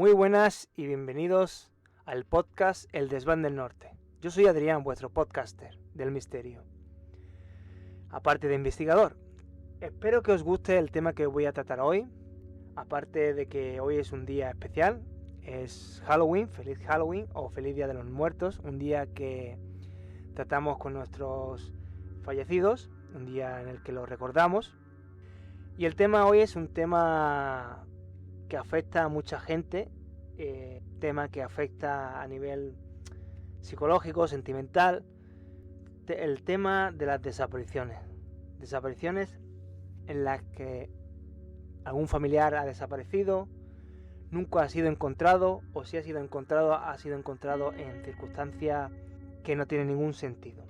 Muy buenas y bienvenidos al podcast El Desván del Norte. Yo soy Adrián, vuestro podcaster del misterio, aparte de investigador. Espero que os guste el tema que voy a tratar hoy, aparte de que hoy es un día especial, es Halloween, feliz Halloween o feliz Día de los Muertos, un día que tratamos con nuestros fallecidos, un día en el que los recordamos. Y el tema hoy es un tema que afecta a mucha gente, tema que afecta a nivel psicológico, sentimental, el tema de las desapariciones. Desapariciones en las que algún familiar ha desaparecido, nunca ha sido encontrado, o si ha sido encontrado en circunstancias que no tienen ningún sentido.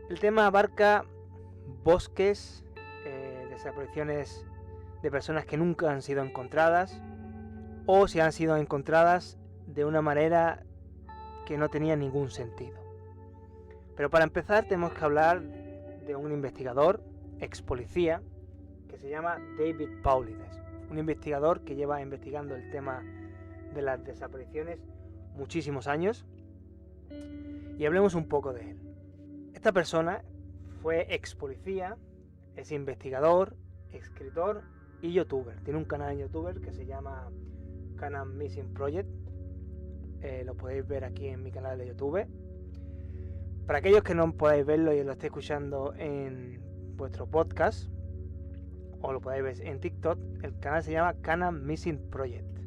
El tema abarca bosques, desapariciones de personas que nunca han sido encontradas, o si han sido encontradas de una manera que no tenía ningún sentido. Pero para empezar tenemos que hablar de un investigador, ex policía, que se llama David Paulides. Un investigador que lleva investigando el tema de las desapariciones muchísimos años. Y hablemos un poco de él. Esta persona fue ex policía, es investigador, escritor y youtuber. Tiene un canal en youtuber que se llama Can Missing Project. Lo podéis ver aquí en mi canal de YouTube. Para aquellos que no podáis verlo y lo estéis escuchando en vuestro podcast, o lo podéis ver en TikTok, el canal se llama Can Missing Project.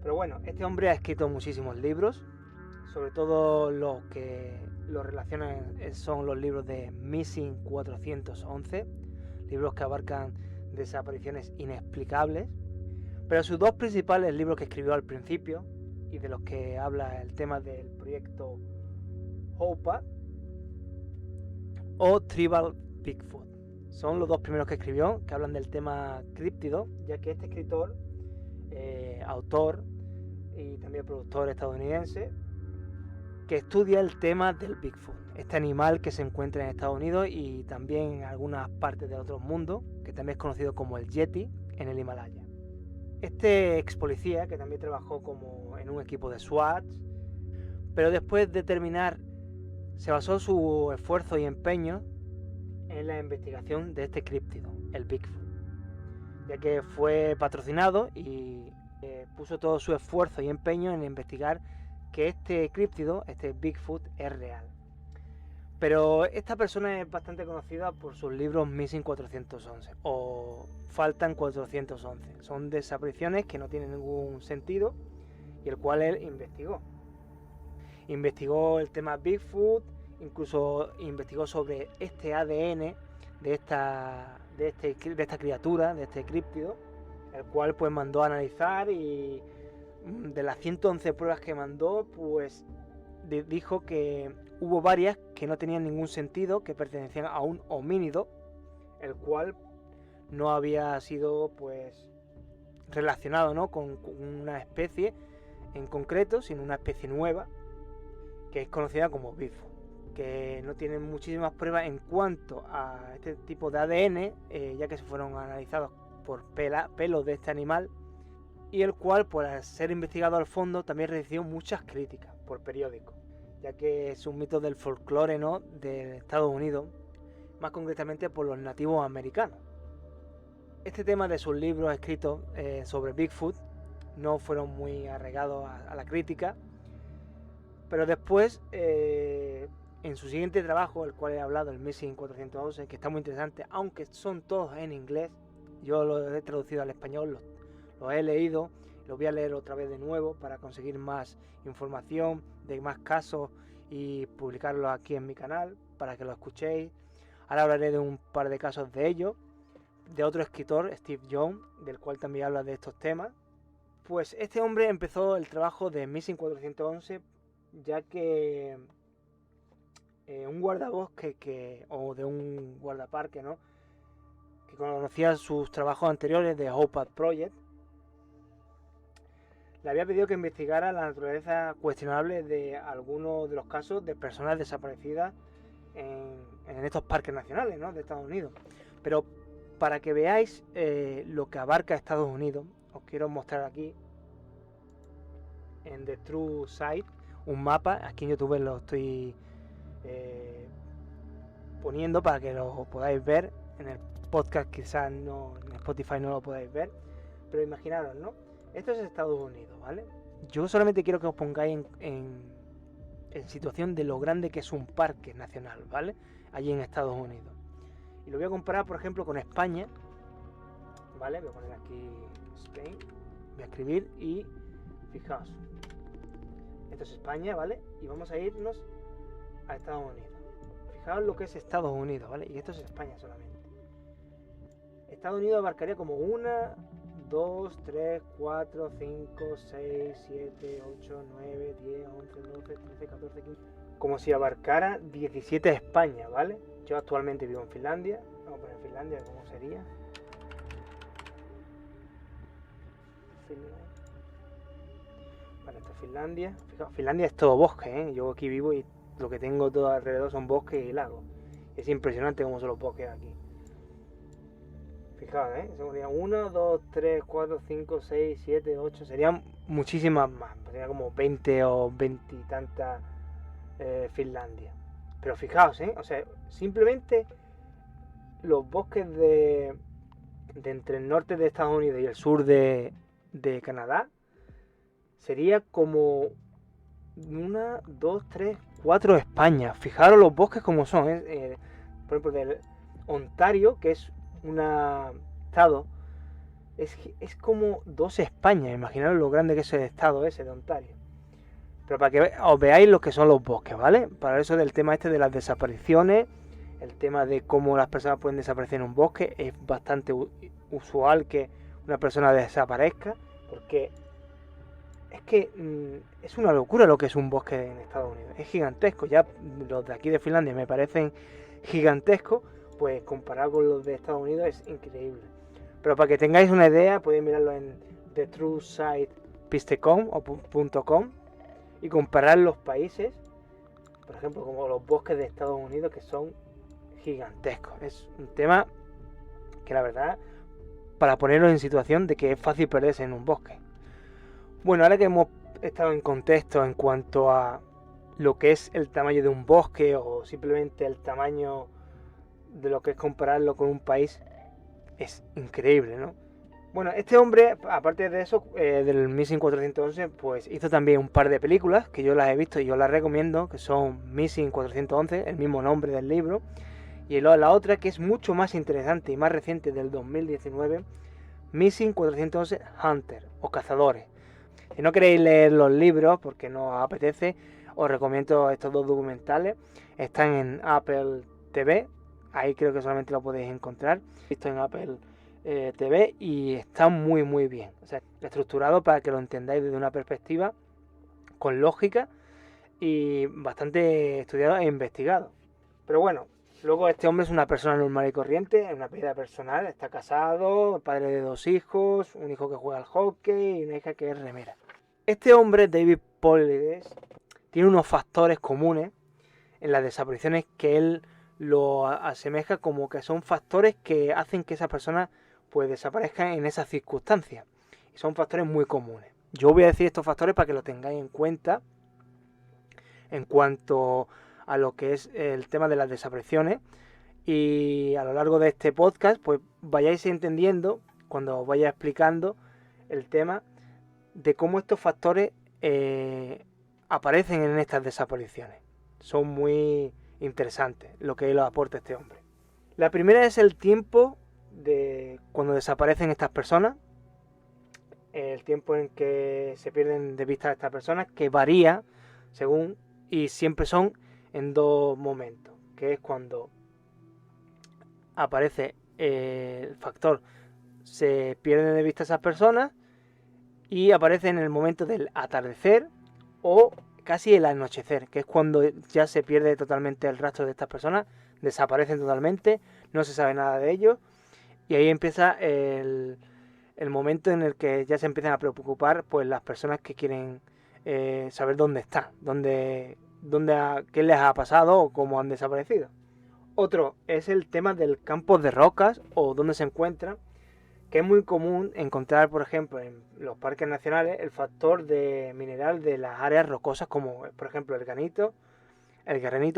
Pero bueno, este hombre ha escrito muchísimos libros, sobre todo los que lo relacionan son los libros de Missing 411, libros que abarcan desapariciones inexplicables. Pero sus dos principales libros que escribió al principio, y de los que habla el tema del proyecto HOPA o Tribal Bigfoot, son los dos primeros que escribió, que hablan del tema críptido, ya que este escritor, autor y también productor estadounidense, que estudia el tema del Bigfoot, este animal que se encuentra en Estados Unidos y también en algunas partes del otro mundo, que también es conocido como el Yeti en el Himalaya. Este ex policía, que también trabajó como en un equipo de SWAT, pero después de terminar, se basó su esfuerzo y empeño en la investigación de este críptido, el Bigfoot, ya que fue patrocinado y puso todo su esfuerzo y empeño en investigar que este críptido, este Bigfoot, es real. Pero esta persona es bastante conocida por sus libros Missing 411 o Faltan 411. Son desapariciones que no tienen ningún sentido y el cual él investigó. Investigó el tema Bigfoot, incluso investigó sobre este ADN de esta criatura, de este críptido, el cual pues mandó a analizar, y de las 111 pruebas que mandó, pues dijo que hubo varias que no tenían ningún sentido, que pertenecían a un homínido, el cual no había sido pues relacionado, ¿no?, con una especie en concreto, sino una especie nueva que es conocida como Bigfoot, que no tienen muchísimas pruebas en cuanto a este tipo de ADN, ya que se fueron analizados por pelos de este animal, y el cual, por ser investigado al fondo, también recibió muchas críticas por periódicos, ya que es un mito del folclore, ¿no?, de Estados Unidos, más concretamente por los nativos americanos. Este tema de sus libros escritos sobre Bigfoot no fueron muy arraigados a la crítica, pero después, en su siguiente trabajo, el cual he hablado, el Missing 411, que está muy interesante, aunque son todos en inglés, yo lo he traducido al español, lo he leído, lo voy a leer otra vez de nuevo para conseguir más información de más casos y publicarlo aquí en mi canal para que lo escuchéis. Ahora hablaré de un par de casos de ellos, de otro escritor, Steve Jones, del cual también habla de estos temas. Pues este hombre empezó el trabajo de Missing 411 ya que un guardabosque o de un guardaparque, ¿no?, que conocía sus trabajos anteriores de HOPA Project, le había pedido que investigara la naturaleza cuestionable de algunos de los casos de personas desaparecidas en estos parques nacionales, ¿no?, de Estados Unidos. Pero para que veáis lo que abarca Estados Unidos, os quiero mostrar aquí en The True Site un mapa. Aquí en YouTube lo estoy poniendo para que lo podáis ver. En el podcast quizás no, en Spotify no lo podáis ver, pero imaginaros, ¿no? Esto es Estados Unidos, ¿vale? Yo solamente quiero que os pongáis en situación de lo grande que es un parque nacional, ¿vale? Allí en Estados Unidos. Y lo voy a comparar, por ejemplo, con España, ¿vale? Voy a poner aquí Spain, voy a escribir y fijaos, esto es España, ¿vale? Y vamos a irnos a Estados Unidos. Fijaos lo que es Estados Unidos, ¿vale? Y esto es España solamente. Estados Unidos abarcaría como 1, 2, 3, 4, 5, 6, 7, 8, 9, 10, 11, 12, 13, 14, 15. Como si abarcara 17 España, ¿vale? Yo actualmente vivo en Finlandia. Vamos a poner Finlandia, ¿cómo sería? Vale, esto es Finlandia. Fijaos, Finlandia es todo bosque, ¿eh? Yo aquí vivo y lo que tengo todo alrededor son bosques y lagos. Es impresionante cómo son los bosques aquí. Fijaos, serían 1, 2, 3, 4, 5, 6, 7, 8. Serían muchísimas más. Sería como 20 o 20 y tantas Finlandia. Pero fijaos, o sea, simplemente los bosques de entre el norte de Estados Unidos y el sur de Canadá sería como 1, 2, 3, 4 España. Fijaros los bosques como son. Por ejemplo, del Ontario, que es un estado, es como 2 España. Imaginaros lo grande que es el estado ese de Ontario. Pero para que os veáis lo que son los bosques, ¿vale? Para eso del tema este de las desapariciones, el tema de cómo las personas pueden desaparecer en un bosque, es bastante usual que una persona desaparezca, porque es que es una locura lo que es un bosque en Estados Unidos. Es gigantesco. Ya los de aquí de Finlandia me parecen gigantescos, pues comparado con los de Estados Unidos es increíble. Pero para que tengáis una idea, podéis mirarlo en thetruesite.com o .com y comparar los países, por ejemplo, como los bosques de Estados Unidos, que son gigantescos. Es un tema que la verdad, para ponerlo en situación de que es fácil perderse en un bosque. Bueno, ahora que hemos estado en contexto en cuanto a lo que es el tamaño de un bosque o simplemente el tamaño de lo que es compararlo con un país, es increíble, ¿no? Bueno, este hombre, aparte de eso, del Missing 411, pues hizo también un par de películas que yo las he visto y yo las recomiendo, que son Missing 411, el mismo nombre del libro, y la otra que es mucho más interesante y más reciente, del 2019, Missing 411 Hunter o Cazadores. Si no queréis leer los libros porque no os apetece, os recomiendo estos 2 documentales. Están en Apple TV, ahí creo que solamente lo podéis encontrar. Visto en Apple TV y está muy muy bien. O sea, estructurado para que lo entendáis desde una perspectiva con lógica y bastante estudiado e investigado. Pero bueno, luego este hombre es una persona normal y corriente, es una vida personal, está casado, padre de 2 hijos, un hijo que juega al hockey y una hija que es remera. Este hombre, David Paulides, tiene unos factores comunes en las desapariciones que él lo asemeja como que son factores que hacen que esa persona pues desaparezcan en esas circunstancias. Y son factores muy comunes. Yo voy a decir estos factores para que lo tengáis en cuenta en cuanto a lo que es el tema de las desapariciones. Y a lo largo de este podcast pues vayáis entendiendo, cuando os vaya explicando el tema, de cómo estos factores aparecen en estas desapariciones. Son muy interesantes lo que lo aporta este hombre. La primera es el tiempo de cuando desaparecen estas personas, el tiempo en que se pierden de vista a estas personas, que varía según, y siempre son en 2 momentos, que es cuando aparece el factor se pierden de vista esas personas y aparece en el momento del atardecer o casi el anochecer, que es cuando ya se pierde totalmente el rastro de estas personas, desaparecen totalmente, no se sabe nada de ellos. Y ahí empieza el momento en el que ya se empiezan a preocupar pues las personas que quieren saber dónde están, qué les ha pasado o cómo han desaparecido. Otro es el tema del campo de rocas o dónde se encuentran, que es muy común encontrar, por ejemplo, en los parques nacionales, el factor de mineral de las áreas rocosas, como por ejemplo el granito,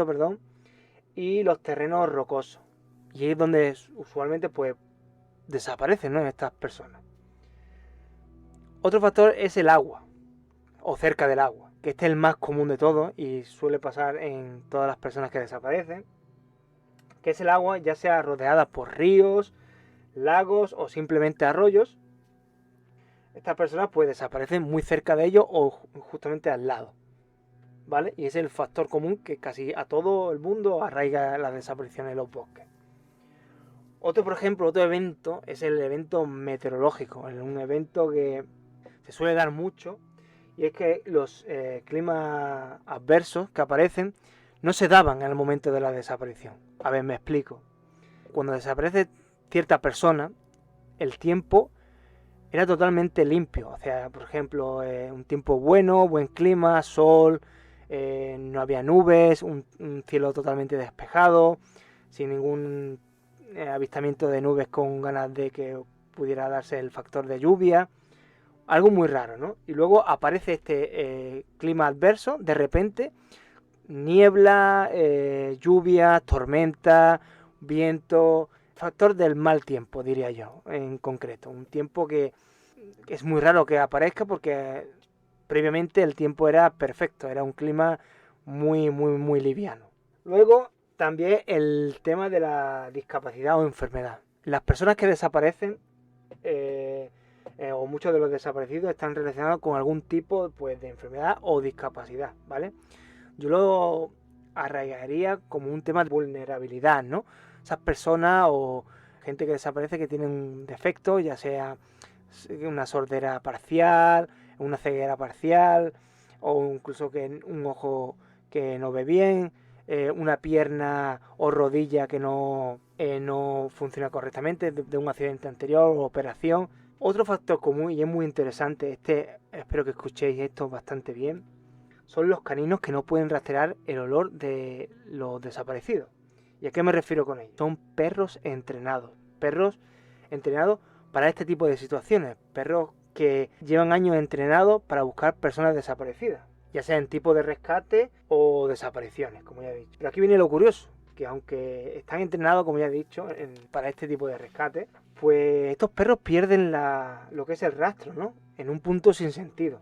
perdón, y los terrenos rocosos. Y ahí es donde usualmente pues desaparecen, ¿no?, estas personas. Otro factor es el agua, o cerca del agua, que este es el más común de todos y suele pasar en todas las personas que desaparecen, que es el agua ya sea rodeada por ríos, lagos o simplemente arroyos. Estas personas pues desaparecen muy cerca de ellos o justamente al lado, ¿vale? Y es el factor común que casi a todo el mundo arraiga las desapariciones en los bosques. Otro evento es el evento meteorológico, un evento que se suele dar mucho, y es que los climas adversos que aparecen no se daban en el momento de la desaparición. A ver, me explico. Cuando desaparece cierta persona, el tiempo era totalmente limpio. O sea, por ejemplo, un tiempo bueno, buen clima, sol, no había nubes, un cielo totalmente despejado, sin ningún avistamiento de nubes con ganas de que pudiera darse el factor de lluvia. Algo muy raro, ¿no? Y luego aparece este clima adverso, de repente, niebla, lluvia, tormenta, viento, factor del mal tiempo, diría yo, en concreto. Un tiempo que es muy raro que aparezca porque previamente el tiempo era perfecto, era un clima muy, muy, muy liviano. Luego, también el tema de la discapacidad o enfermedad. Las personas que desaparecen, o muchos de los desaparecidos, están relacionados con algún tipo pues, de enfermedad o discapacidad, ¿vale? Yo lo arraigaría como un tema de vulnerabilidad, ¿no? Esas personas o gente que desaparece que tienen un defecto, ya sea una sordera parcial, una ceguera parcial, o incluso que un ojo que no ve bien, una pierna o rodilla que no funciona correctamente de un accidente anterior o operación. Otro factor común, y es muy interesante, espero que escuchéis esto bastante bien, son los caninos que no pueden rastrear el olor de los desaparecidos. ¿Y a qué me refiero con ello? Son perros entrenados para este tipo de situaciones, perros que llevan años entrenados para buscar personas desaparecidas, ya sea en tipo de rescate o desapariciones, como ya he dicho. Pero aquí viene lo curioso, que aunque están entrenados, como ya he dicho, para este tipo de rescate, pues estos perros pierden lo que es el rastro, ¿no? En un punto sin sentido.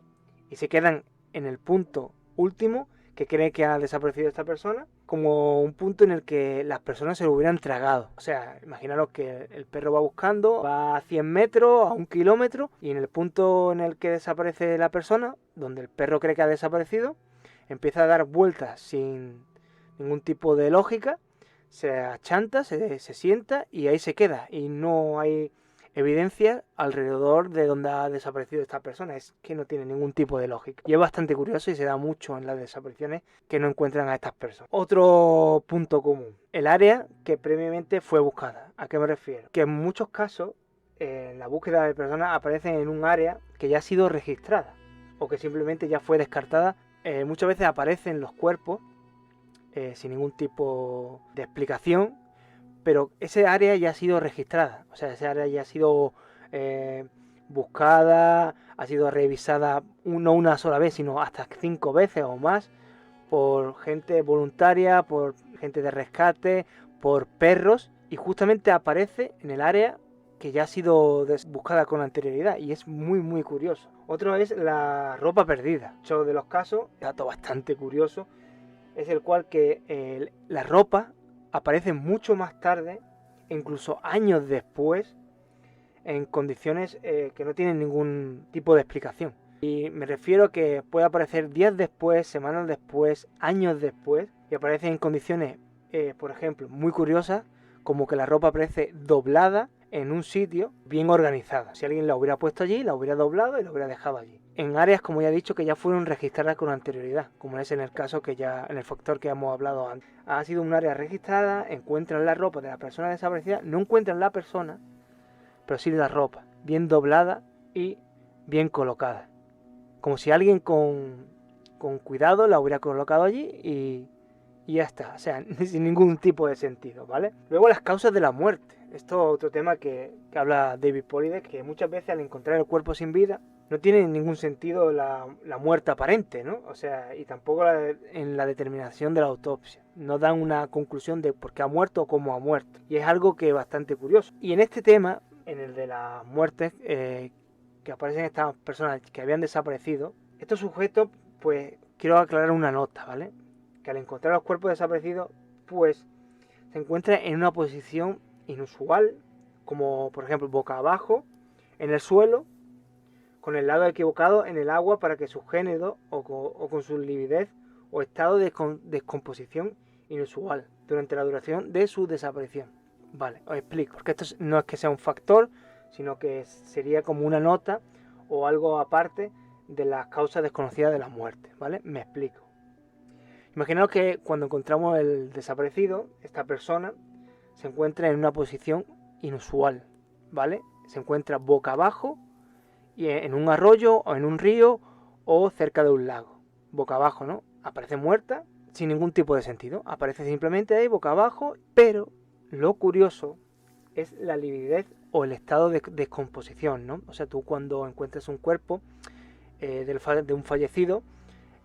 Y se quedan en el punto último que cree que ha desaparecido esta persona, como un punto en el que las personas se lo hubieran tragado. O sea, imaginaros que el perro va buscando, va a 100 metros, a 1 kilómetro, y en el punto en el que desaparece la persona, donde el perro cree que ha desaparecido, empieza a dar vueltas sin ningún tipo de lógica, se achanta, se sienta y ahí se queda. Y no hay evidencia alrededor de donde ha desaparecido esta persona. Es que no tiene ningún tipo de lógica. Y es bastante curioso y se da mucho en las desapariciones que no encuentran a estas personas. Otro punto común. El área que previamente fue buscada. ¿A qué me refiero? Que en muchos casos en la búsqueda de personas aparecen en un área que ya ha sido registrada o que simplemente ya fue descartada. Muchas veces aparecen los cuerpos sin ningún tipo de explicación, pero ese área ya ha sido registrada, o sea, esa área ya ha sido buscada, ha sido revisada no una sola vez, sino hasta 5 veces o más, por gente voluntaria, por gente de rescate, por perros, y justamente aparece en el área que ya ha sido buscada con anterioridad, y es muy muy curioso. Otro es la ropa perdida. Muchos de los casos, dato bastante curioso, es el cual que la ropa aparece mucho más tarde, incluso años después, en condiciones que no tienen ningún tipo de explicación. Y me refiero a que puede aparecer días después, semanas después, años después, y aparece en condiciones, por ejemplo, muy curiosas, como que la ropa aparece doblada en un sitio bien organizada. Si alguien la hubiera puesto allí, la hubiera doblado y la hubiera dejado allí. En áreas, como ya he dicho, que ya fueron registradas con anterioridad, como es en el caso en el factor que hemos hablado antes. Ha sido un área registrada, encuentran la ropa de la persona desaparecida, no encuentran la persona, pero sí la ropa, bien doblada y bien colocada. Como si alguien con cuidado la hubiera colocado allí y ya está. O sea, sin ningún tipo de sentido, ¿vale? Luego las causas de la muerte. Esto es otro tema que habla David Pollides, que muchas veces al encontrar el cuerpo sin vida no tiene ningún sentido la muerte aparente, ¿no? O sea, y tampoco en la determinación de la autopsia. No dan una conclusión de por qué ha muerto o cómo ha muerto. Y es algo que es bastante curioso. Y en este tema, en el de las muertes que aparecen estas personas que habían desaparecido, estos sujetos, pues quiero aclarar una nota, ¿vale? Que al encontrar los cuerpos desaparecidos, pues se encuentran en una posición inusual, como por ejemplo boca abajo, en el suelo, con el lado equivocado en el agua para que su género o con su lividez o estado de descomposición inusual durante la duración de su desaparición. Vale, os explico, porque esto no es que sea un factor, sino que sería como una nota o algo aparte de las causas desconocidas de la muerte, ¿vale? Me explico. Imaginaos que cuando encontramos el desaparecido, esta persona se encuentra en una posición inusual, ¿vale? Se encuentra boca abajo y en un arroyo o en un río o cerca de un lago. Boca abajo, ¿no? Aparece muerta sin ningún tipo de sentido. Aparece simplemente ahí boca abajo, pero lo curioso es la lividez o el estado de descomposición, ¿no? O sea, tú cuando encuentras un cuerpo de un fallecido,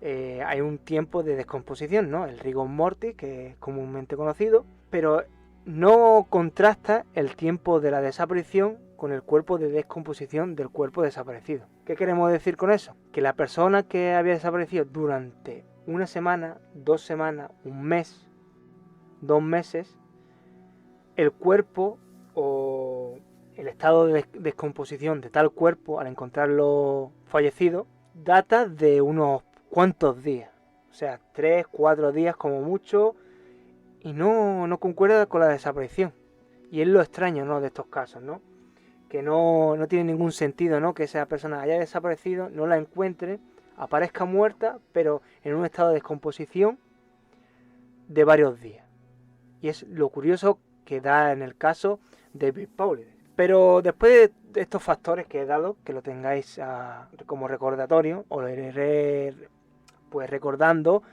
hay un tiempo de descomposición, ¿no? El rigor mortis, que es comúnmente conocido, pero no contrasta el tiempo de la desaparición con el cuerpo de descomposición del cuerpo desaparecido. ¿Qué queremos decir con eso? Que la persona que había desaparecido durante una semana, 2 semanas, un mes, 2 meses, el cuerpo o el estado de descomposición de tal cuerpo al encontrarlo fallecido data de unos cuantos días, o sea, 3, 4 días como mucho, y no concuerda con la desaparición. Y es lo extraño, ¿no?, de estos casos, ¿no? Que no tiene ningún sentido, ¿no?, que esa persona haya desaparecido, no la encuentre, aparezca muerta, pero en un estado de descomposición de varios días. Y es lo curioso que da en el caso de David Pollides. Pero después de estos factores que he dado, que lo tengáis como recordatorio, os lo iré pues recordando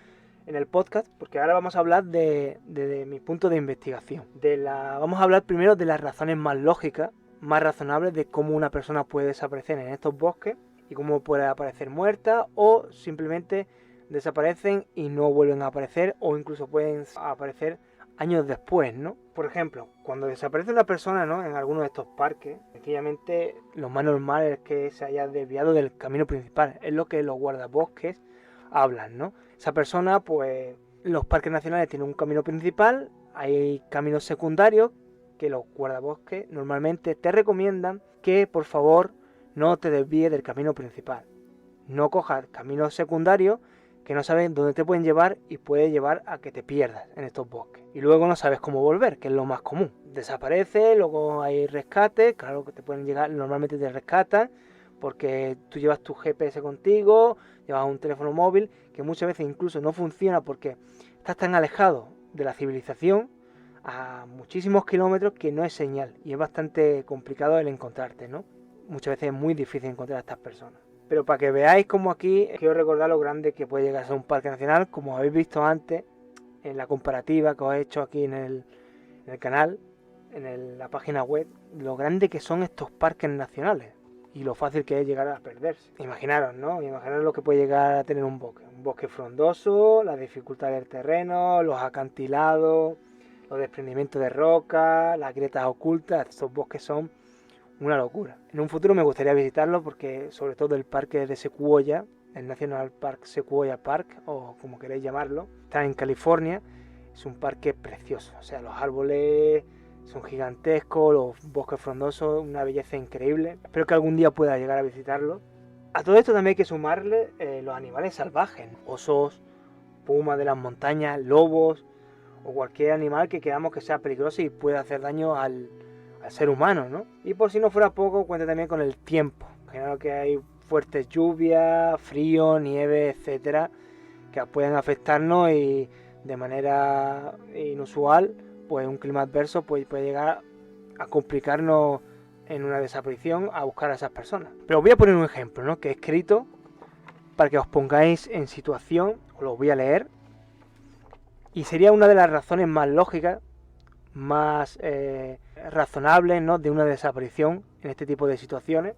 en el podcast, porque ahora vamos a hablar de mi punto de investigación. Vamos a hablar primero de las razones más lógicas, más razonables de cómo una persona puede desaparecer en estos bosques y cómo puede aparecer muerta o simplemente desaparecen y no vuelven a aparecer, o incluso pueden aparecer años después, ¿no? Por ejemplo, cuando desaparece una persona, ¿no?, en alguno de estos parques, sencillamente lo más normal es que se haya desviado del camino principal. Es lo que los guardabosques hablan, ¿no? Esa persona, pues, los parques nacionales tienen un camino principal, hay caminos secundarios que los guardabosques normalmente te recomiendan que, por favor, no te desvíes del camino principal. No cojas caminos secundarios que no sabes dónde te pueden llevar y puede llevar a que te pierdas en estos bosques. Y luego no sabes cómo volver, que es lo más común. Desaparece, luego hay rescate, claro que te pueden llegar, normalmente te rescatan, porque tú llevas tu GPS contigo, llevas un teléfono móvil, que muchas veces incluso no funciona porque estás tan alejado de la civilización, a muchísimos kilómetros, que no es señal. Y es bastante complicado el encontrarte, ¿no? Muchas veces es muy difícil encontrar a estas personas. Pero para que veáis como aquí, quiero recordar lo grande que puede llegar a ser un parque nacional, como habéis visto antes en la comparativa que os he hecho aquí en el canal, en la página web, lo grande que son estos parques nacionales y lo fácil que es llegar a perderse. Imaginaros, ¿no? Imaginaros lo que puede llegar a tener un bosque frondoso, la dificultad del terreno, los acantilados, los desprendimientos de roca, las grietas ocultas. Estos bosques son una locura. En un futuro me gustaría visitarlo porque, sobre todo, el parque de Sequoia, el National Park Sequoia Park, o como queréis llamarlo, está en California. Es un parque precioso, o sea, los árboles son gigantescos, los bosques frondosos, una belleza increíble. Espero que algún día pueda llegar a visitarlo. A todo esto también hay que sumarle los animales salvajes, osos, pumas de las montañas, lobos o cualquier animal que queramos que sea peligroso y pueda hacer daño al ser humano, ¿no? Y por si no fuera poco, cuenta también con el tiempo. Claro que hay fuertes lluvias, frío, nieve, etcétera, que pueden afectarnos y de manera inusual, pues un clima adverso puede llegar a complicarnos en una desaparición, a buscar a esas personas. Pero os voy a poner un ejemplo, ¿no?, que he escrito para que os pongáis en situación. Os lo voy a leer. Y sería una de las razones más lógicas, más razonables, ¿no?, de una desaparición en este tipo de situaciones.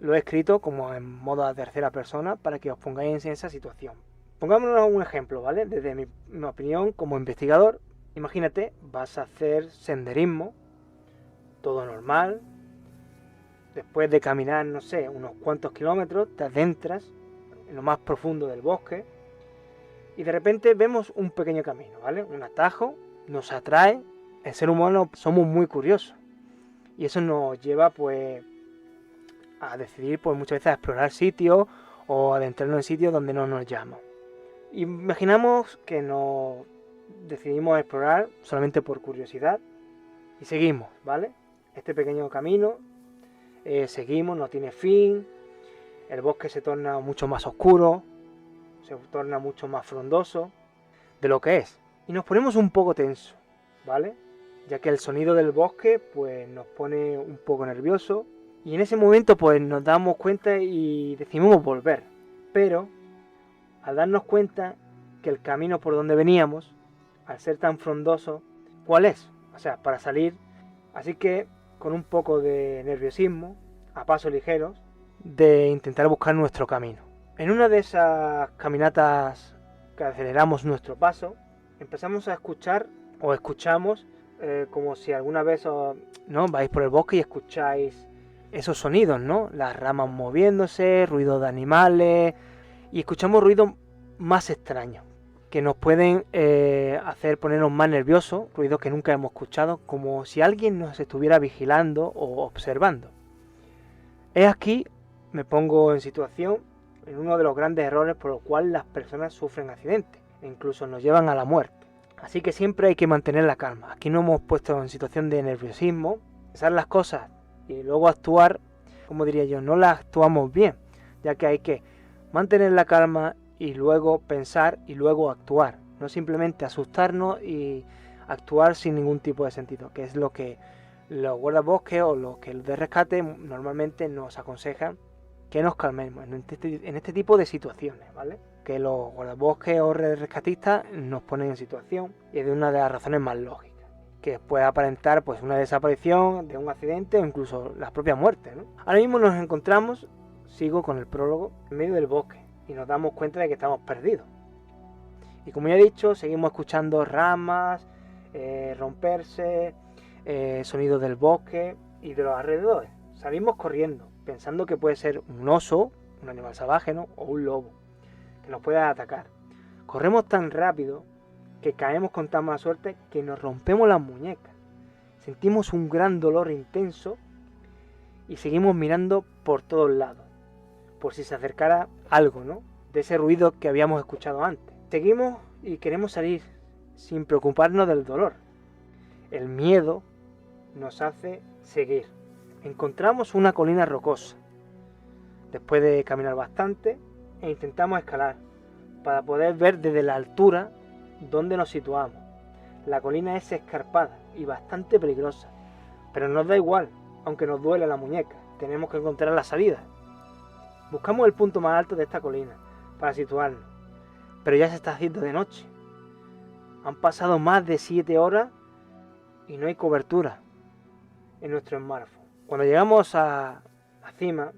Lo he escrito como en modo de tercera persona para que os pongáis en esa situación. Pongámonos un ejemplo, ¿vale? Desde mi opinión como investigador, imagínate, vas a hacer senderismo, todo normal. Después de caminar, no sé, unos cuantos kilómetros, te adentras en lo más profundo del bosque y de repente vemos un pequeño camino, ¿vale? Un atajo, nos atrae. El ser humano somos muy curiosos y eso nos lleva, pues, a decidir, pues, muchas veces a explorar sitios o adentrarnos en sitios donde no nos llaman. Imaginamos que nos decidimos explorar solamente por curiosidad y seguimos, ¿vale? Este pequeño camino, seguimos, no tiene fin, el bosque se torna mucho más oscuro, se torna mucho más frondoso de lo que es. Y nos ponemos un poco tensos, ¿vale? Ya que el sonido del bosque, pues, nos pone un poco nerviosos. Y en ese momento, pues, nos damos cuenta y decidimos volver. Pero, al darnos cuenta que el camino por donde veníamos, al ser tan frondoso, ¿cuál es? O sea, para salir. Así que, con un poco de nerviosismo, a pasos ligeros, de intentar buscar nuestro camino. En una de esas caminatas que aceleramos nuestro paso, empezamos a escuchar, o escuchamos, como si alguna vez ¿no?, vais por el bosque y escucháis esos sonidos, ¿no? Las ramas moviéndose, ruidos de animales, y escuchamos ruidos más extraños, que nos pueden hacer ponernos más nerviosos, ruidos que nunca hemos escuchado, como si alguien nos estuviera vigilando o observando. Es aquí, me pongo en situación, en uno de los grandes errores por los cuales las personas sufren accidentes e incluso nos llevan a la muerte. Así que siempre hay que mantener la calma. Aquí no hemos puesto en situación de nerviosismo, pensar las cosas y luego actuar, como diría yo, no las actuamos bien, ya que hay que mantener la calma y luego pensar y luego actuar, no simplemente asustarnos y actuar sin ningún tipo de sentido, que es lo que los guardabosques o los que de rescate normalmente nos aconsejan, que nos calmemos en este tipo de situaciones, ¿vale? Que los guardabosques o rescatistas nos ponen en situación y es de una de las razones más lógicas, que puede aparentar, pues, una desaparición de un accidente o incluso la propia muerte, ¿no? Ahora mismo nos encontramos, sigo con el prólogo, en medio del bosque y nos damos cuenta de que estamos perdidos. Y como ya he dicho, seguimos escuchando ramas romperse, sonidos del bosque y de los alrededores. Salimos corriendo, pensando que puede ser un oso, un animal salvaje, ¿no?, o un lobo, que nos pueda atacar. Corremos tan rápido que caemos con tan mala suerte que nos rompemos las muñecas. Sentimos un gran dolor intenso y seguimos mirando por todos lados, por si se acercara algo, ¿no?, de ese ruido que habíamos escuchado antes. Seguimos y queremos salir sin preocuparnos del dolor. El miedo nos hace seguir. Encontramos una colina rocosa. Después de caminar bastante, intentamos escalar para poder ver desde la altura dónde nos situamos. La colina es escarpada y bastante peligrosa, pero nos da igual, aunque nos duele la muñeca. Tenemos que encontrar la salida. Buscamos el punto más alto de esta colina para situarnos, pero ya se está haciendo de noche. Han pasado más de 7 horas y no hay cobertura en nuestro smartphone. Cuando llegamos a la cima,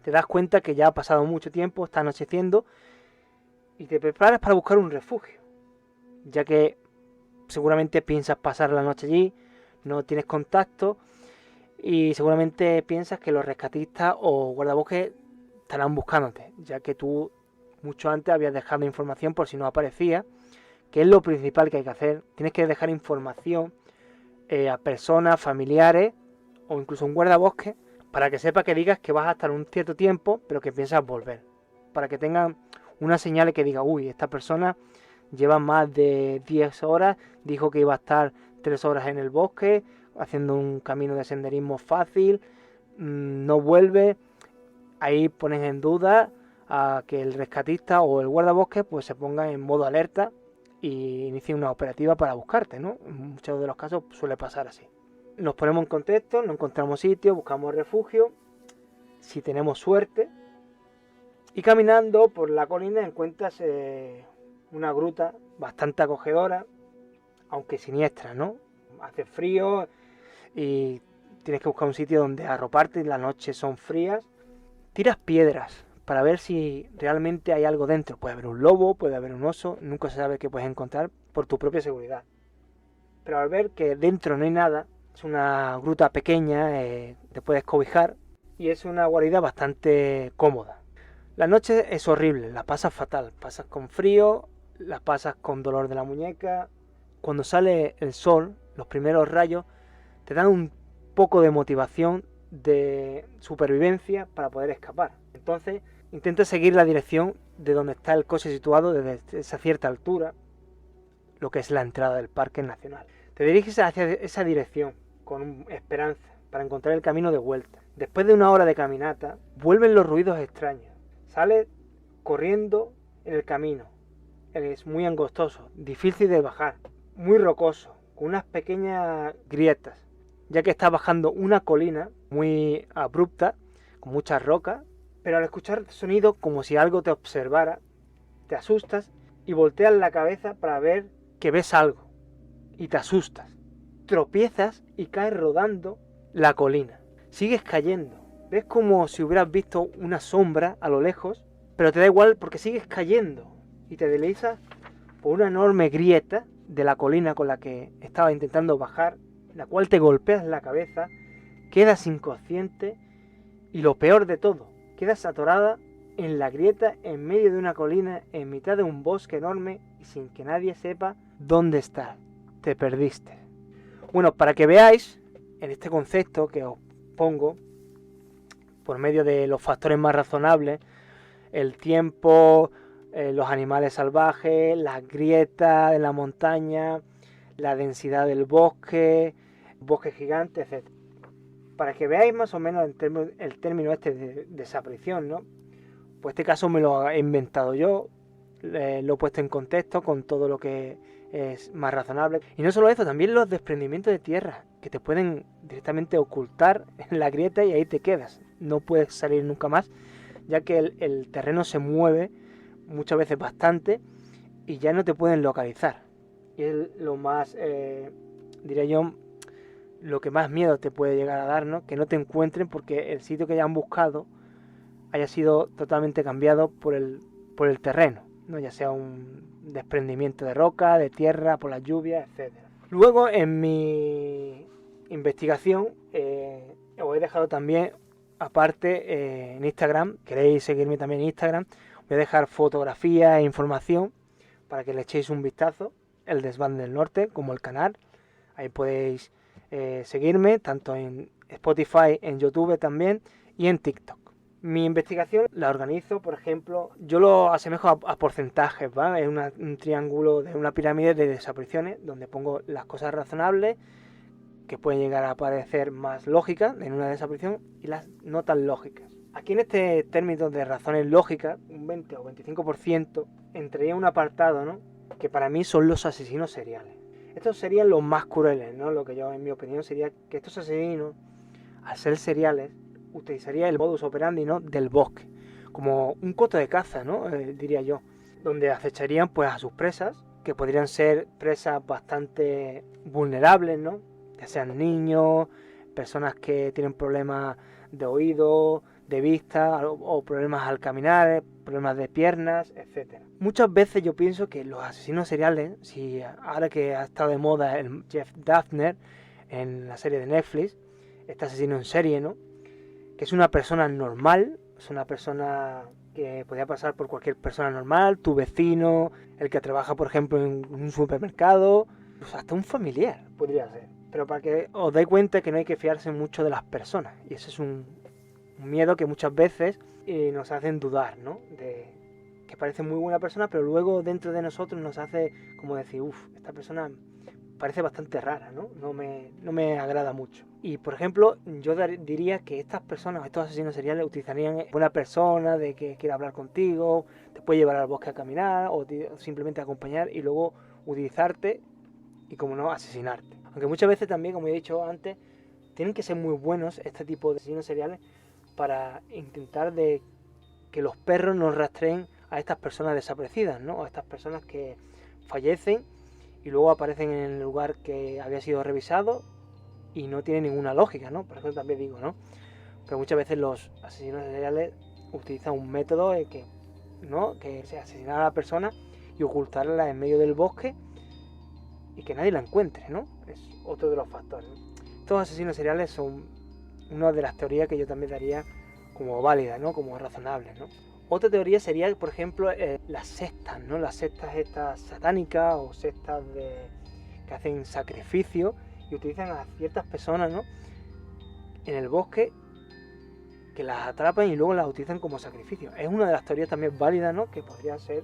te das cuenta que ya ha pasado mucho tiempo, está anocheciendo y te preparas para buscar un refugio, ya que seguramente piensas pasar la noche allí, no tienes contacto y seguramente piensas que los rescatistas o guardabosques estarán buscándote, ya que tú mucho antes habías dejado información por si no aparecía, que es lo principal que hay que hacer. Tienes que dejar información a personas, familiares o incluso un guardabosque para que sepa que digas que vas a estar un cierto tiempo pero que piensas volver, para que tengan una señal que diga, uy, esta persona lleva más de 10 horas, dijo que iba a estar 3 horas en el bosque haciendo un camino de senderismo fácil, no vuelve. Ahí pones en duda a que el rescatista o el guardabosque pues se ponga en modo alerta y inicie una operativa para buscarte, ¿no? En muchos de los casos suele pasar así. Nos ponemos en contexto, no encontramos sitio, buscamos refugio, si tenemos suerte, y caminando por la colina encuentras una gruta bastante acogedora, aunque siniestra, ¿no? hace frío y tienes que buscar un sitio donde arroparte, las noches son frías. Tiras piedras para ver si realmente hay algo dentro. Puede haber un lobo, puede haber un oso, nunca se sabe qué puedes encontrar por tu propia seguridad. Pero al ver que dentro no hay nada, es una gruta pequeña, te puedes cobijar y es una guarida bastante cómoda. La noche es horrible, la pasas fatal, pasas con frío, la pasas con dolor de la muñeca. Cuando sale el sol, los primeros rayos te dan un poco de motivación, de supervivencia para poder escapar. Entonces intenta seguir la dirección de donde está el coche situado desde esa cierta altura, lo que es la entrada del Parque Nacional. Te diriges hacia esa dirección con esperanza para encontrar el camino de vuelta. Después de una hora de caminata, vuelven los ruidos extraños. Sales corriendo en el camino. Es muy angostoso, difícil de bajar, muy rocoso, con unas pequeñas grietas, ya que estás bajando una colina muy abrupta, con muchas rocas, pero al escuchar sonido como si algo te observara, te asustas y volteas la cabeza para ver que ves algo, y te asustas. Tropiezas y caes rodando la colina. Sigues cayendo. Ves como si hubieras visto una sombra a lo lejos, pero te da igual porque sigues cayendo y te deslizas por una enorme grieta de la colina con la que estaba intentando bajar, la cual te golpeas la cabeza, quedas inconsciente y lo peor de todo, quedas atorada en la grieta en medio de una colina, en mitad de un bosque enorme y sin que nadie sepa dónde estás. Te perdiste. Bueno, para que veáis en este concepto que os pongo, por medio de los factores más razonables, el tiempo, los animales salvajes, las grietas de la montaña, la densidad del bosque, bosque gigante, etc. Para que veáis más o menos el término este de desaparición, ¿no? Pues este caso me lo he inventado yo, lo he puesto en contexto con todo lo que es más razonable. Y no solo eso, también los desprendimientos de tierra, que te pueden directamente ocultar en la grieta y ahí te quedas. No puedes salir nunca más, ya que el terreno se mueve muchas veces bastante y ya no te pueden localizar. Y es lo más, diría yo, lo que más miedo te puede llegar a dar, ¿no? Que no te encuentren porque el sitio que ya han buscado haya sido totalmente cambiado por el terreno, ¿no? Ya sea un desprendimiento de roca, de tierra, por las lluvias, etc. Luego en mi investigación os he dejado también, aparte en Instagram, queréis seguirme también en Instagram, voy a dejar fotografías e información para que le echéis un vistazo, el Desván del Norte como el canal. Ahí podéis seguirme tanto en Spotify, en YouTube también y en TikTok. Mi investigación la organizo, por ejemplo, yo lo asemejo a porcentajes, ¿vale? Es un triángulo de una pirámide de desapariciones donde pongo las cosas razonables que pueden llegar a parecer más lógicas en una desaparición y las no tan lógicas. Aquí en este término de razones lógicas, un 20 o 25% entraría un apartado, ¿no? Que para mí son los asesinos seriales. Estos serían los más crueles, ¿no? Lo que yo, en mi opinión, sería que estos asesinos, al ser seriales, utilizaría el modus operandi, ¿no? Del bosque, como un coto de caza, ¿no? Diría yo, donde acecharían pues a sus presas, que podrían ser presas bastante vulnerables, ¿no? Ya sean niños, personas que tienen problemas de oído, de vista o problemas al caminar, problemas de piernas, etc. Muchas veces yo pienso que los asesinos seriales, si ahora que ha estado de moda el Jeff Dahmer en la serie de Netflix, este asesino en serie, ¿no? Que es una persona normal, es una persona que podría pasar por cualquier persona normal, tu vecino, el que trabaja por ejemplo en un supermercado, pues hasta un familiar podría ser. Pero para que os dais cuenta que no hay que fiarse mucho de las personas, y ese es un miedo que muchas veces nos hacen dudar, ¿no? De que parece muy buena persona, pero luego dentro de nosotros nos hace como decir, esta persona parece bastante rara, ¿no? No me agrada mucho. Y por ejemplo, yo diría que estas personas, estos asesinos seriales, utilizarían una persona de que quiere hablar contigo, te puede llevar al bosque a caminar o simplemente acompañar y luego utilizarte y, como no, asesinarte. Aunque muchas veces también, como he dicho antes, tienen que ser muy buenos este tipo de asesinos seriales para intentar de que los perros no rastreen a estas personas desaparecidas, ¿no? A estas personas que fallecen y y luego aparecen en el lugar que había sido revisado y no tiene ninguna lógica, ¿no? Por eso también digo, ¿no? Pero muchas veces los asesinos seriales utilizan un método que se asesinar a la persona y ocultarla en medio del bosque y que nadie la encuentre, ¿no? Es otro de los factores, ¿no? Estos asesinos seriales son una de las teorías que yo también daría como válidas, ¿no? Como razonables, ¿no? Otra teoría sería, por ejemplo, las sectas, ¿no? Las sectas estas satánicas o sectas que hacen sacrificio y utilizan a ciertas personas, ¿no? En el bosque, que las atrapan y luego las utilizan como sacrificio. Es una de las teorías también válidas, ¿no? Que podría ser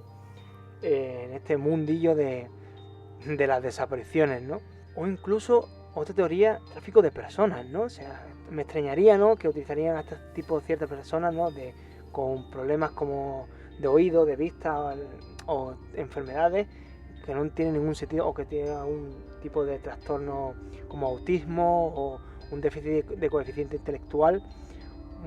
en este mundillo de las desapariciones, ¿no? O incluso otra teoría, tráfico de personas, ¿no? O sea, me extrañaría, ¿no? Que utilizarían a este tipo de ciertas personas, ¿no? Con problemas como de oído, de vista o enfermedades que no tienen ningún sentido o que tienen algún tipo de trastorno como autismo o un déficit de coeficiente intelectual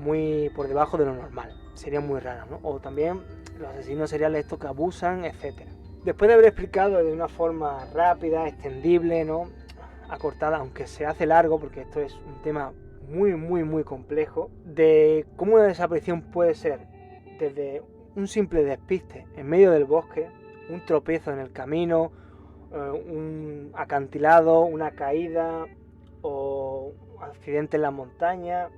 muy por debajo de lo normal. Sería muy raro, ¿no? O también los asesinos seriales estos que abusan, etcétera. Después de haber explicado de una forma rápida, extendible, ¿no? Acortada, aunque se hace largo porque esto es un tema muy complejo, de cómo una desaparición puede ser desde un simple despiste en medio del bosque, un tropiezo en el camino, un acantilado, una caída o un accidente en la montaña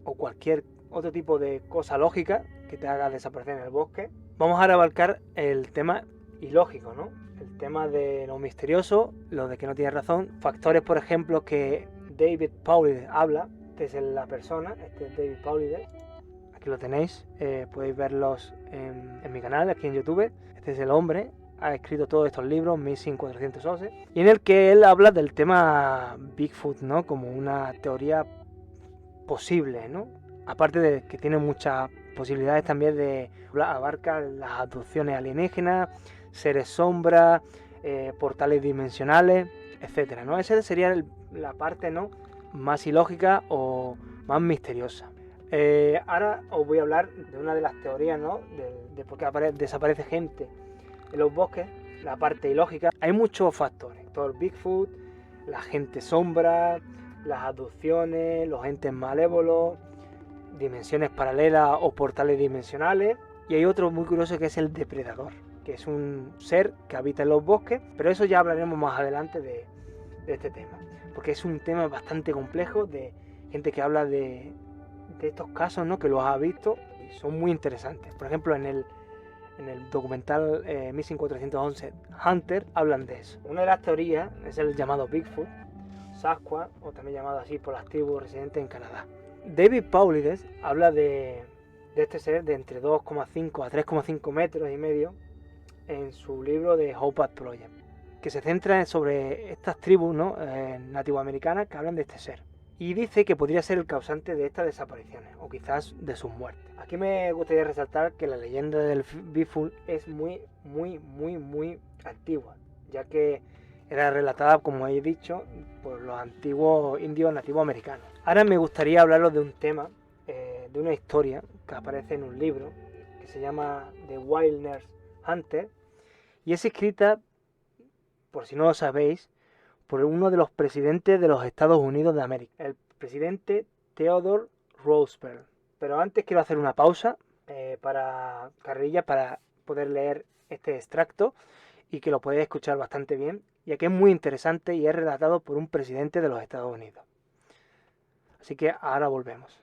o cualquier otro tipo de cosa lógica que te haga desaparecer en el bosque. Vamos ahora a abarcar el tema ilógico, ¿no? El tema de lo misterioso, lo de que no tiene razón, factores, por ejemplo, que David Paulides habla. Este es la persona, este es David Paulides, aquí lo tenéis, podéis verlos en mi canal, aquí en YouTube. Este es el hombre, ha escrito todos estos libros, Missing 411, y en el que él habla del tema Bigfoot, ¿no? Como una teoría posible, ¿no? Aparte de que tiene muchas posibilidades también de abarcar las abducciones alienígenas, seres sombra, portales dimensionales, etcétera, ¿no? Esa sería la parte, ¿no? Más ilógica o más misteriosa. Ahora os voy a hablar de una de las teorías, ¿no? De por qué desaparece gente en los bosques, la parte ilógica. Hay muchos factores, todo el Bigfoot, la gente sombra, las abducciones, los entes malévolos, dimensiones paralelas o portales dimensionales. Y hay otro muy curioso que es el depredador, que es un ser que habita en los bosques, pero eso ya hablaremos más adelante de este tema, porque es un tema bastante complejo, de gente que habla de estos casos, ¿no? Que los ha visto y son muy interesantes. Por ejemplo, en el documental Missing 411 Hunter hablan de eso. Una de las teorías es el llamado Bigfoot, Sasquatch, o también llamado así por las tribus residentes en Canadá. David Paulides habla de este ser de entre 2,5 a 3,5 metros y medio en su libro de Hope Project, que se centra sobre estas tribus, ¿no? Nativoamericanas que hablan de este ser. Y dice que podría ser el causante de estas desapariciones, o quizás de sus muertes. Aquí me gustaría resaltar que la leyenda del Bigfoot es muy antigua, ya que era relatada, como he dicho, por los antiguos indios nativos americanos. Ahora me gustaría hablaros de un tema, de una historia que aparece en un libro que se llama The Wilderness Hunter, y es escrita, por si no lo sabéis, por uno de los presidentes de los Estados Unidos de América, el presidente Theodore Roosevelt. Pero antes quiero hacer una pausa para poder leer este extracto y que lo podéis escuchar bastante bien, ya que es muy interesante y es relatado por un presidente de los Estados Unidos. Así que ahora volvemos.